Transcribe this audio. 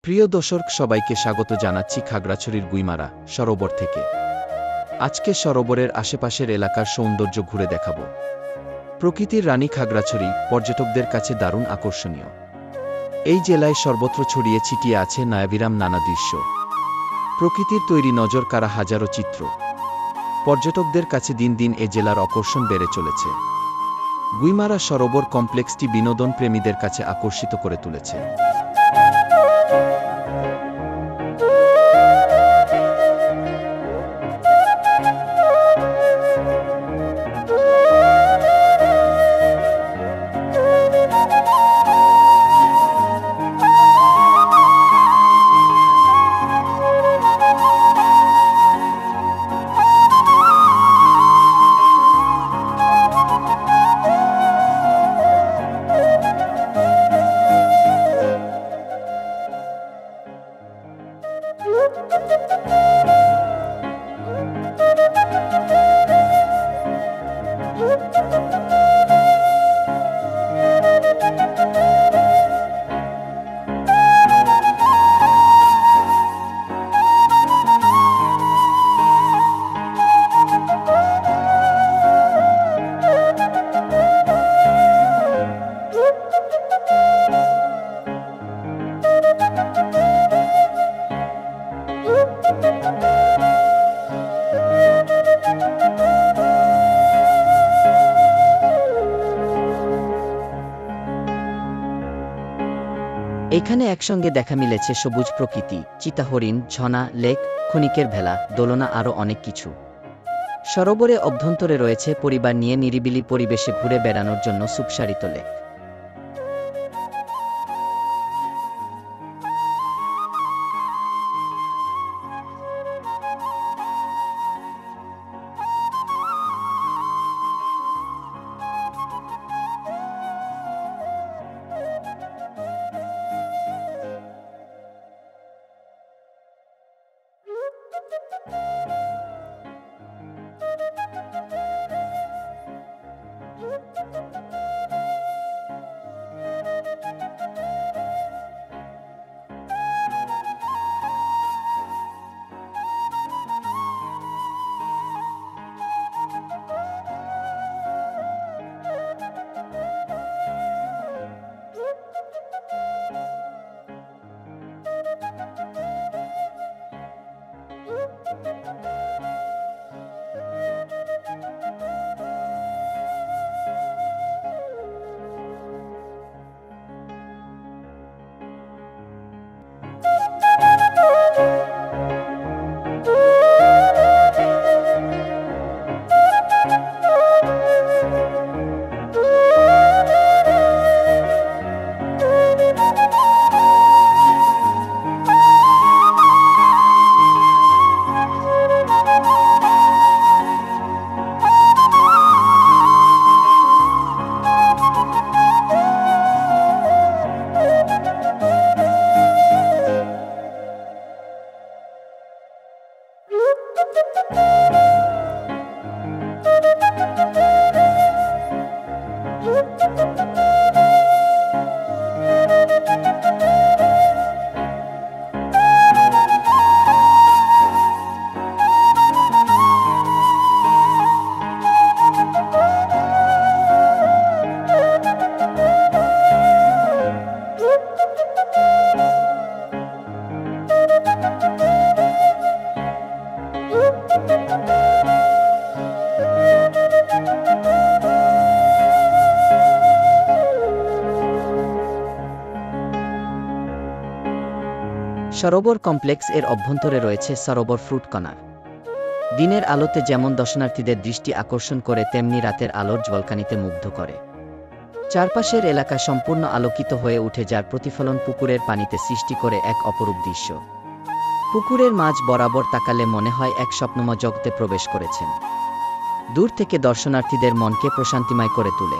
প্রিয় দর্শক, সবাইকে স্বাগত জানাচ্ছি খাগড়াছড়ির গুইমারা সরোবর থেকে। আজকে সরোবরের আশেপাশের এলাকার সৌন্দর্য ঘুরে দেখাবো। প্রকৃতির রানী খাগড়াছড়ি পর্যটকদের কাছে দারুণ আকর্ষণীয়। এই জেলায় সর্বত্র ছড়িয়ে ছিটিয়ে আছে নয়াবিরাম নানা দৃশ্য, প্রকৃতির তৈরি নজর কাড়া হাজারো চিত্র। পর্যটকদের কাছে দিন দিন এ জেলার আকর্ষণ বেড়ে চলেছে। গুইমারা সরোবর কমপ্লেক্সটি বিনোদন প্রেমীদের কাছে আকর্ষিত করে তুলেছে। এখানে একসঙ্গে দেখা মিলেছে সবুজ প্রকৃতি, চিতাহরিণ, ঝর্ণা, লেক, ক্ষণিকের ভেলা, দোলনা আরও অনেক কিছু। সরোবরে অভ্যন্তরে রয়েছে পরিবার নিয়ে নিরিবিলি পরিবেশে ঘুরে বেড়ানোর জন্য সুপসারিত লেক। সরোবর কমপ্লেক্স এর অভ্যন্তরে রয়েছে সরোবর ফ্রুট কর্নার। দিনের আলোতে যেমন দর্শনার্থীদের দৃষ্টি আকর্ষণ করে, তেমনি রাতের আলোর ঝলকানিতে মুগ্ধ করে। চারপাশের এলাকা সম্পূর্ণ আলোকিত হয়ে উঠে, যার প্রতিফলন পুকুরের পানিতে সৃষ্টি করে এক অপরূপ দৃশ্য। পুকুরের মাঝ বরাবর তাকালে মনে হয় এক স্বপ্নময় জগতে প্রবেশ করেছেন। দূর থেকে দর্শনার্থীদের মনকে প্রশান্তিময় করে তোলে।